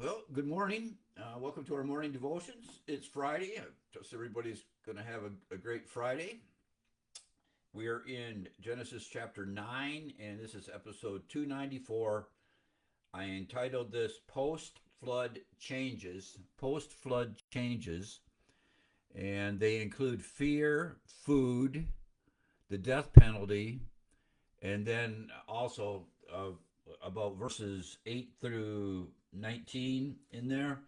Well, good morning. Welcome to our morning devotions. It's Friday. I trust everybody's going to have a great Friday. We are in Genesis chapter 9, and this is episode 294. I entitled this Post Flood Changes. Post Flood Changes. And they include fear, food, the death penalty, and then also about verses 8 through 19 in there.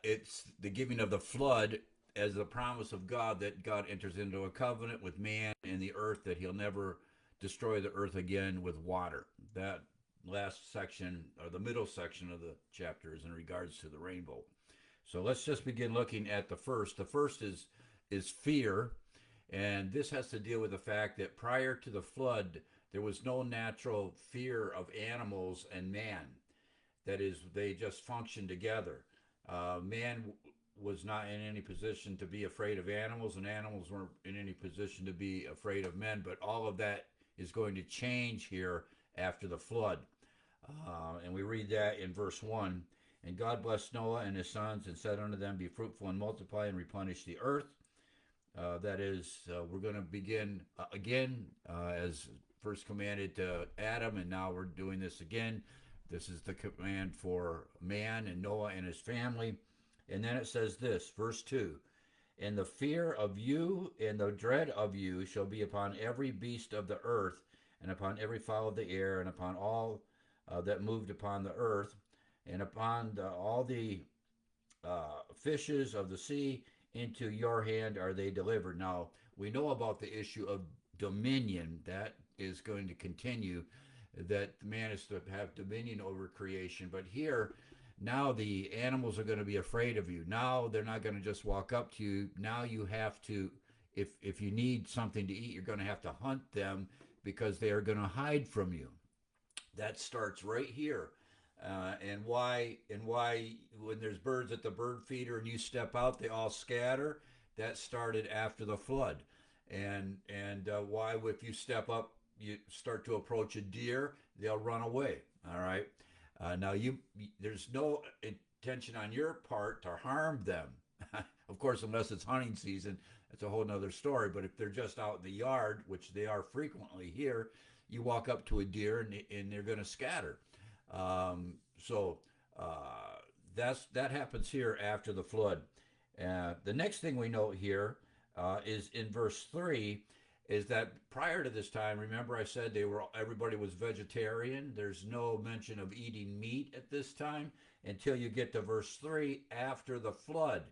It's the giving of the flood as the promise of God that God enters into a covenant with man and the earth that he'll never destroy the earth again with water. That last section, or the middle section of the chapter, is in regards to the rainbow. So let's just begin looking at the first. The first is fear, and this has to deal with the fact that prior to the flood, there was no natural fear of animals and man. That is, they just functioned together. Man was not in any position to be afraid of animals, and animals weren't in any position to be afraid of men. But all of that is going to change here after the flood. And we read that in verse 1. And God blessed Noah and his sons and said unto them, Be fruitful and multiply and replenish the earth. That is, we're going to begin again as first commanded to Adam, and now we're doing this again. This is the command for man and Noah and his family. And then it says this, verse 2, And the fear of you and the dread of you shall be upon every beast of the earth, and upon every fowl of the air, and upon all that moved upon the earth, and upon all the fishes of the sea. Into your hand are they delivered. Now, we know about the issue of dominion. That is going to continue, that man is to have dominion over creation. But here, now the animals are going to be afraid of you. Now they're not going to just walk up to you. Now you have to, if you need something to eat, you're going to have to hunt them because they are going to hide from you. That starts right here. And why when there's birds at the bird feeder and you step out, they all scatter. That started after the flood. And why if you step up, you start to approach a deer, they'll run away. All right. Now there's no intention on your part to harm them. Of course, unless it's hunting season, that's a whole nother story. But if they're just out in the yard, which they are frequently here, you walk up to a deer and they're going to scatter. So that happens here after the flood. The next thing we note here is in verse 3 is that prior to this time, remember I said everybody was vegetarian. There's no mention of eating meat at this time until you get to verse 3 after the flood.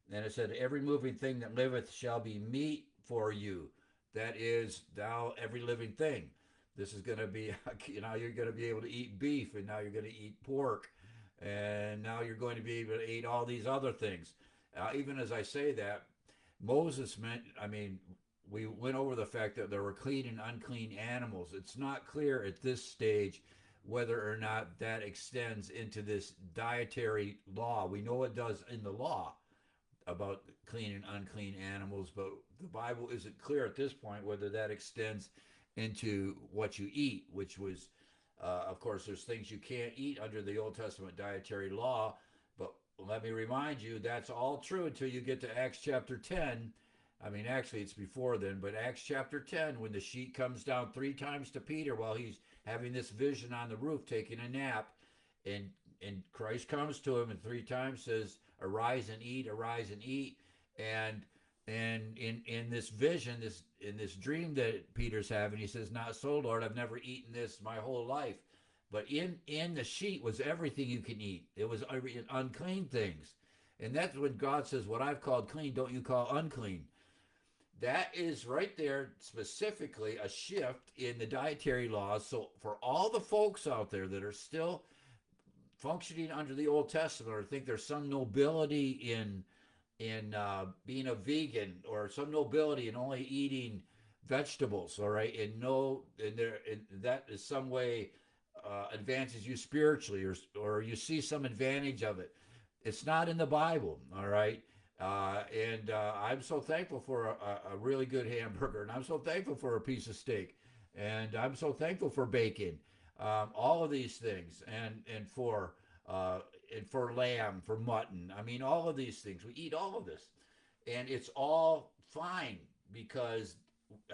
And it said, Every moving thing that liveth shall be meat for you. That is, thou every living thing. This is going to be, you're going to be able to eat beef, and now you're going to eat pork, and now you're going to be able to eat all these other things. Even as I say that, Moses we went over the fact that there were clean and unclean animals. It's not clear at this stage whether or not that extends into this dietary law. We know it does in the law about clean and unclean animals, but the Bible isn't clear at this point whether that extends into what you eat, which was, of course, there's things you can't eat under the Old Testament dietary law. But let me remind you, that's all true until you get to Acts chapter 10. Actually, it's before then, but Acts chapter 10, when the sheet comes down 3 times to Peter while he's having this vision on the roof, taking a nap, and Christ comes to him and 3 times says, Arise and eat, arise and eat. And in this vision, in this dream that Peter's having, he says, Not so, Lord, I've never eaten this my whole life. But in the sheet was everything you can eat. It was unclean things. And that's when God says, What I've called clean, don't you call unclean. That is right there specifically a shift in the dietary laws. So for all the folks out there that are still functioning under the Old Testament or think there's some nobility in being a vegan or some nobility in only eating vegetables, all right, and that is some way advances you spiritually, or you see some advantage of it. It's not in the Bible, all right. And I'm so thankful for a really good hamburger, and I'm so thankful for a piece of steak, and I'm so thankful for bacon. All of these things, and for and for lamb, for mutton. I mean, all of these things. We eat all of this. And it's all fine because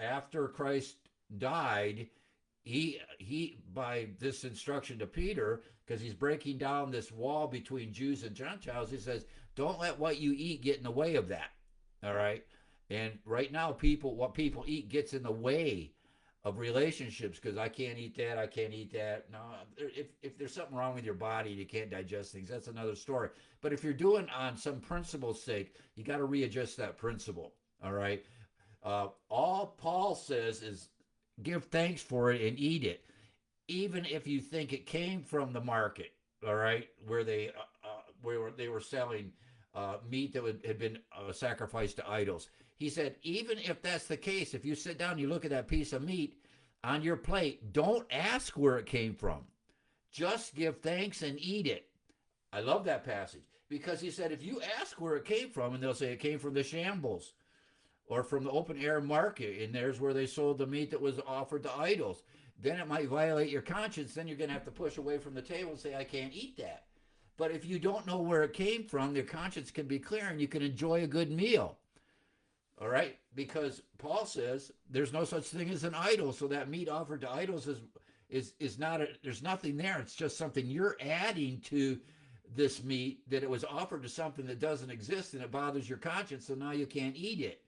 after Christ died, he by this instruction to Peter, because he's breaking down this wall between Jews and Gentiles, he says, don't let what you eat get in the way of that. All right. And right now, what people eat gets in the way of relationships because I can't eat that. I can't eat that. No, if there's something wrong with your body and you can't digest things, that's another story. But if you're doing on some principle's sake, you got to readjust that principle. All right. All Paul says is give thanks for it and eat it, even if you think it came from the market. All right, where they were selling meat that had been sacrificed to idols. He said, even if that's the case, if you sit down and you look at that piece of meat on your plate, don't ask where it came from. Just give thanks and eat it. I love that passage because he said, if you ask where it came from, and they'll say it came from the shambles or from the open air market, and there's where they sold the meat that was offered to idols, then it might violate your conscience. Then you're going to have to push away from the table and say, I can't eat that. But if you don't know where it came from, your conscience can be clear and you can enjoy a good meal. All right? Because Paul says there's no such thing as an idol. So that meat offered to idols is not there's nothing there. It's just something you're adding to this meat, that it was offered to something that doesn't exist and it bothers your conscience. So now you can't eat it.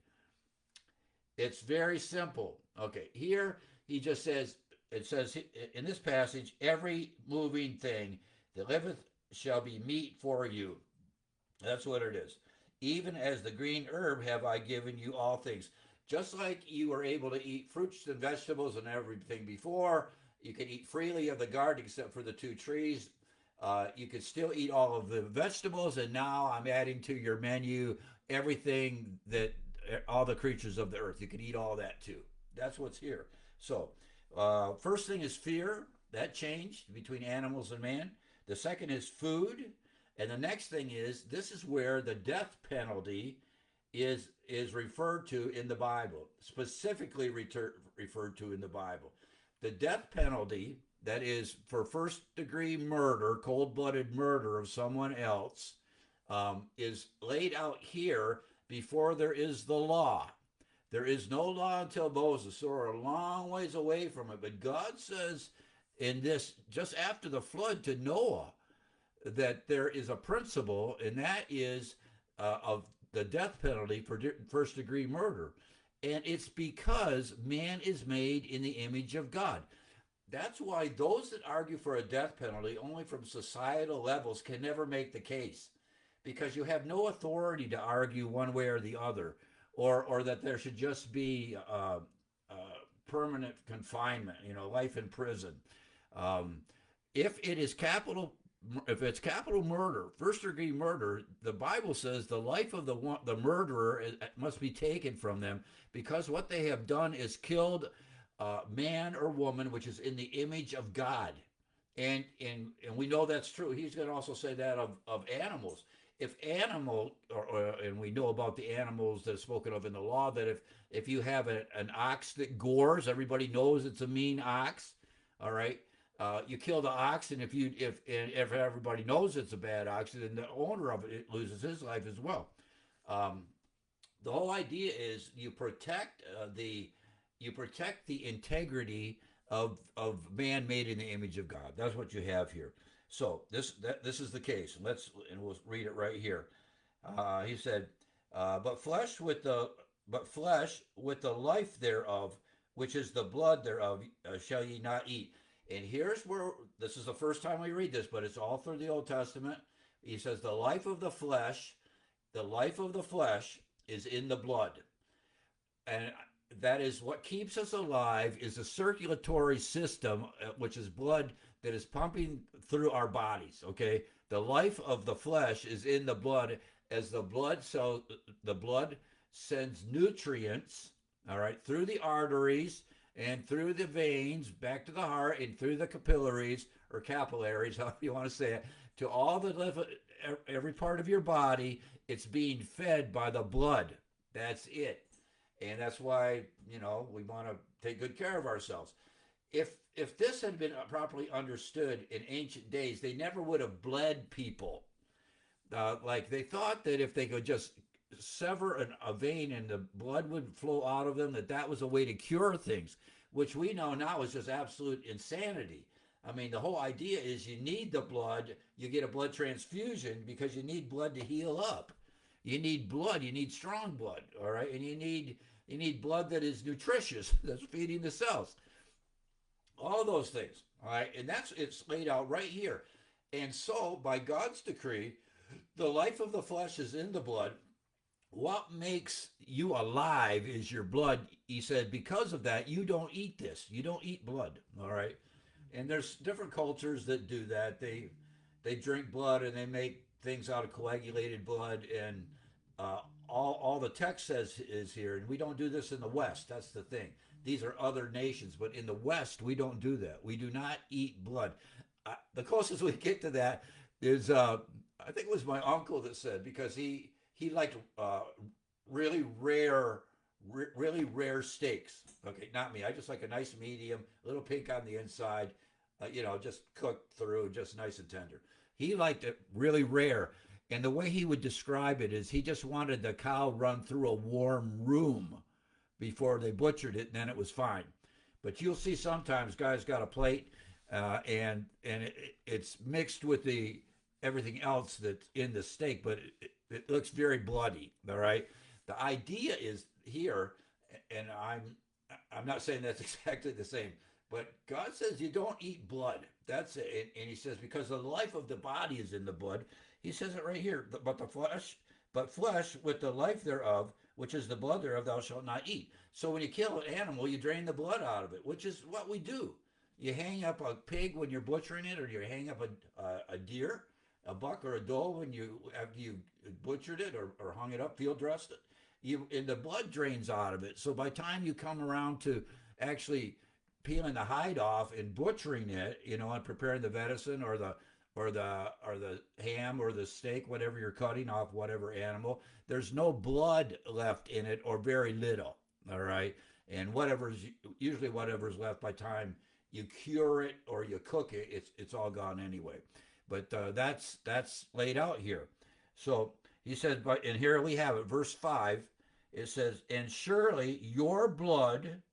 It's very simple. Okay. Here he just says, it says in this passage, every moving thing that liveth shall be meat for you. That's what it is. Even as the green herb have I given you all things. Just like you were able to eat fruits and vegetables and everything before, you can eat freely of the garden except for the two trees. You can still eat all of the vegetables, and now I'm adding to your menu everything that all the creatures of the earth. You can eat all that too. That's what's here. So, first thing is fear. That changed between animals and man. The second is food. And the next thing is, this is where the death penalty is referred to in the Bible, specifically referred to in the Bible. The death penalty, that is for first degree murder, cold-blooded murder of someone else, is laid out here before there is the law. There is no law until Moses, so we're a long ways away from it. But God says in this, just after the flood to Noah, that there is a principle, and that is of the death penalty for first degree murder. And it's because man is made in the image of God. That's why those that argue for a death penalty only from societal levels can never make the case, because you have no authority to argue one way or the other, or that there should just be permanent confinement, life in prison. If it is if it's capital murder, first degree murder, the Bible says the life of the murderer must be taken from them, because what they have done is killed man or woman, which is in the image of God. And we know that's true. He's going to also say that of animals. If and we know about the animals that are spoken of in the law, that if you have an ox that gores, everybody knows it's a mean ox. All right. You kill the ox, and if everybody knows it's a bad ox, then the owner of it loses his life as well. The whole idea is you protect the integrity of man made in the image of God. That's what you have here. So this is the case. We'll read it right here. He said, but flesh with the life thereof, which is the blood thereof, shall ye not eat. And here's where, this is the first time we read this, but it's all through the Old Testament. He says the life of the flesh is in the blood. And that is what keeps us alive, is a circulatory system, which is blood that is pumping through our bodies, okay? The life of the flesh is in the blood, as the blood sends nutrients, all right, through the arteries and through the veins, back to the heart, and through the capillaries, however you want to say it, to every part of your body. It's being fed by the blood. That's it. And that's why, we want to take good care of ourselves. if this had been properly understood in ancient days, they never would have bled people. Like they thought that if they could just sever a vein and the blood would flow out of them, that that was a way to cure things, which we know now is just absolute insanity. I mean, the whole idea is you need the blood. You get a blood transfusion because you need blood to heal up. You need blood. You need strong blood. All right, and you need blood that is nutritious, that's feeding the cells. All those things. All right, and that's it's laid out right here. And so, by God's decree, the life of the flesh is in the blood. What makes you alive is your blood. He said, because of that, you don't eat this. You don't eat blood. All right. And there's different cultures that do that. They drink blood and they make things out of coagulated blood. And all the text says is here, and we don't do this in the West. That's the thing. These are other nations, but in the West, we don't do that. We do not eat blood. The closest we get to that is I think it was my uncle that said, because he liked really rare really rare steaks. Okay, not me. I just like a nice medium, a little pink on the inside, just cooked through, just nice and tender. He liked it really rare. And the way he would describe it is he just wanted the cow run through a warm room before they butchered it, and then it was fine. But you'll see sometimes guys got a plate, and it's mixed with the everything else that's in the steak, but it looks very bloody. All right. The idea is here, and I'm not saying that's exactly the same, but God says you don't eat blood. That's it. And he says because the life of the body is in the blood. He says it right here. But flesh with the life thereof, which is the blood thereof, thou shalt not eat. So when you kill an animal, you drain the blood out of it, which is what we do. You hang up a pig when you're butchering it, or you hang up a deer, a buck or a doe when you after you butchered it or hung it up, field dressed it. And the blood drains out of it. So by the time you come around to actually peeling the hide off and butchering it, and preparing the venison or the ham or the steak, whatever you're cutting off, whatever animal, there's no blood left in it or very little. All right, and whatever's left by the time you cure it or you cook it, it's all gone anyway. But that's laid out here. So he says, and here we have it, verse 5. It says, and surely your blood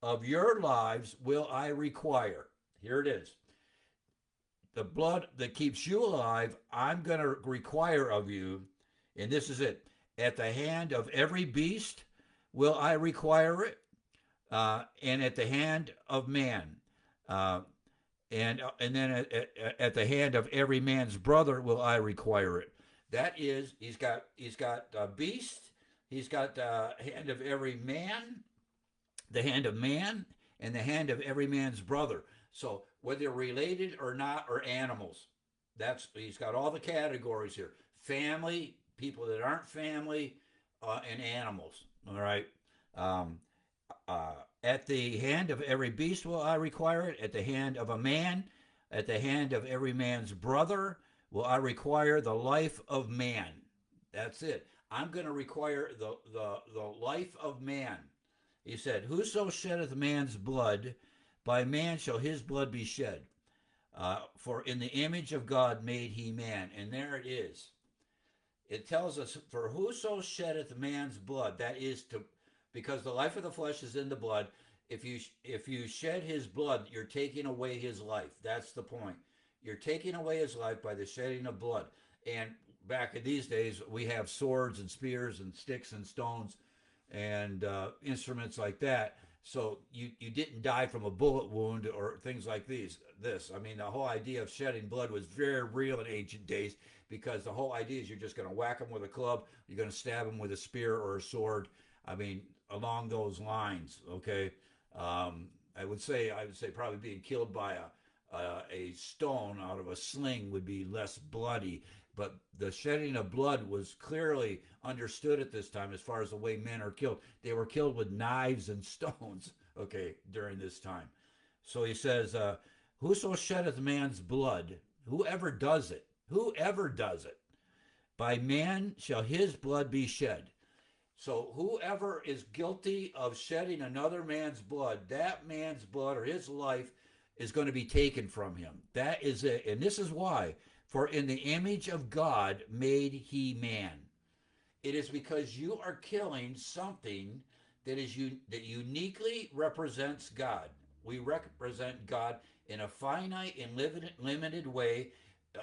of your lives will I require. Here it is. The blood that keeps you alive, I'm going to require of you. And this is it. At the hand of every beast will I require it, and at the hand of man. And then at the hand of every man's brother will I require it. That is, he's got a beast. He's got the hand of every man, the hand of man, and the hand of every man's brother. So whether they're related or not, or animals, he's got all the categories here: family, people that aren't family, and animals. All right. Um, at the hand of every beast will I require it. At the hand of a man, at the hand of every man's brother will I require the life of man. That's it. I'm going to require the life of man. He said, whoso sheddeth man's blood, by man shall his blood be shed. For in the image of God made he man. And there it is. It tells us, for whoso sheddeth man's blood, that is because the life of the flesh is in the blood. If you shed his blood, you're taking away his life. That's the point. You're taking away his life by the shedding of blood. And back in these days, we have swords and spears and sticks and stones and instruments like that. So you didn't die from a bullet wound or things like this. I mean, the whole idea of shedding blood was very real in ancient days, because the whole idea is you're just going to whack them with a club, you're going to stab them with a spear or a sword. I mean, along those lines. Okay, I would say probably being killed by a stone out of a sling would be less bloody. But the shedding of blood was clearly understood at this time as far as the way men are killed. They were killed with knives and stones, okay, during this time. So he says, whoso sheddeth man's blood, whoever does it, by man shall his blood be shed. So whoever is guilty of shedding another man's blood, that man's blood or his life is going to be taken from him. That is it. And this is why. For in the image of God made he man. It is because you are killing something that uniquely represents God. We represent God in a finite and limited way.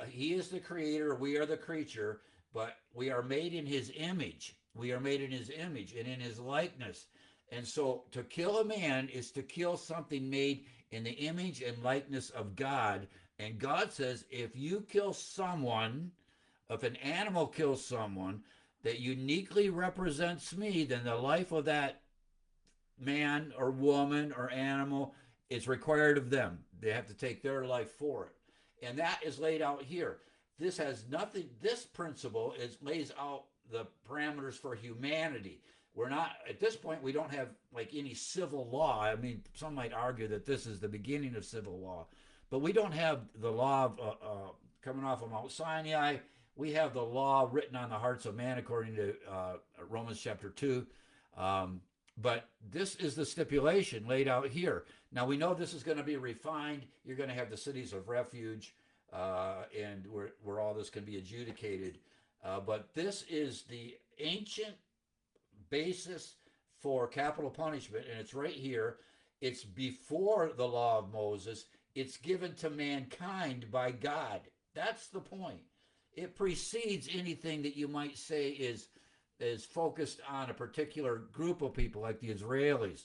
He is the creator, we are the creature, but we are made in his image. We are made in his image and in his likeness. And so to kill a man is to kill something made in the image and likeness of God. And God says, if you kill someone, if an animal kills someone that uniquely represents me, then the life of that man or woman or animal is required of them. They have to take their life for it. And that is laid out here. This has nothing, this principle is lays out the parameters for humanity. We're not, at this point, we don't have like any civil law. I mean, some might argue that this is the beginning of civil law, but we don't have the law of coming off of Mount Sinai. We have the law written on the hearts of man according to Romans chapter 2. But this is the stipulation laid out here. Now we know this is going to be refined. You're going to have the cities of refuge, and where all this can be adjudicated. But this is the ancient basis for capital punishment, and it's right here. It's before the law of Moses. It's given to mankind by God. That's the point. It precedes anything that you might say is focused on a particular group of people, like the Israelis.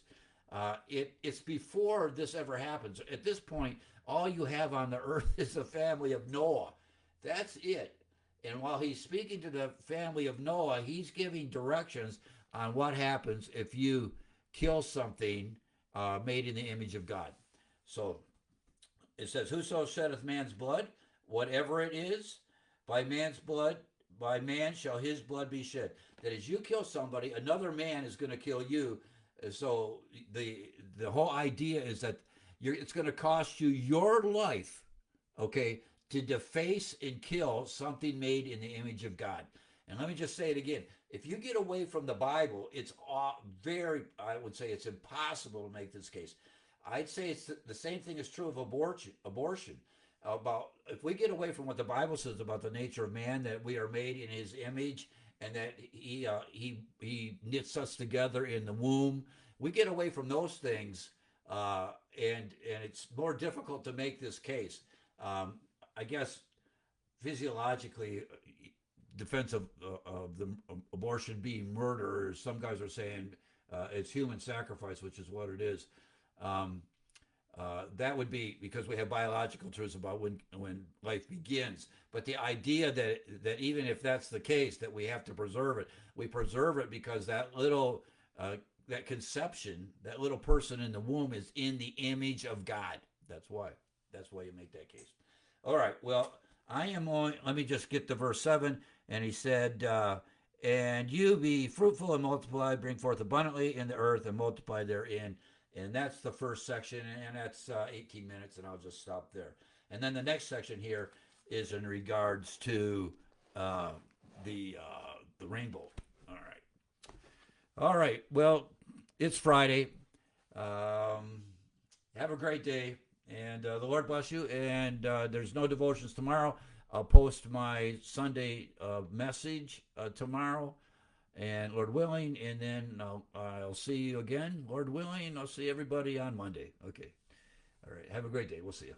It's before this ever happens. At this point, all you have on the earth is the family of Noah. That's it. And while he's speaking to the family of Noah, he's giving directions on what happens if you kill something made in the image of God. So it says, whoso sheddeth man's blood, whatever it is, by man's blood, by man shall his blood be shed. That as you kill somebody, another man is going to kill you. So the whole idea is that it's going to cost you your life, okay, to deface and kill something made in the image of God. And let me just say it again. If you get away from the Bible, it's I would say it's impossible to make this case. I'd say it's the same thing is true of abortion. About if we get away from what the Bible says about the nature of man, that we are made in his image and that he knits us together in the womb, we get away from those things, and it's more difficult to make this case. I guess physiologically, defense of the abortion being murder, some guys are saying it's human sacrifice, which is what it is. That would be because we have biological truths about when life begins. But the idea that even if that's the case, that we have to preserve it, we preserve it because that little that conception, that little person in the womb is in the image of God. That's why. That's why you make that case. All right. Well, I am on. Let me just get to verse 7. And he said, "And you be fruitful and multiply, bring forth abundantly in the earth and multiply therein." And that's the first section, and that's 18 minutes, and I'll just stop there. And then the next section here is in regards to the rainbow. All right. Well, it's Friday. Have a great day, and the Lord bless you. And there's no devotions tomorrow. I'll post my Sunday message tomorrow. And Lord willing, and then I'll see you again. Lord willing, I'll see everybody on Monday. Okay. All right. Have a great day. We'll see you.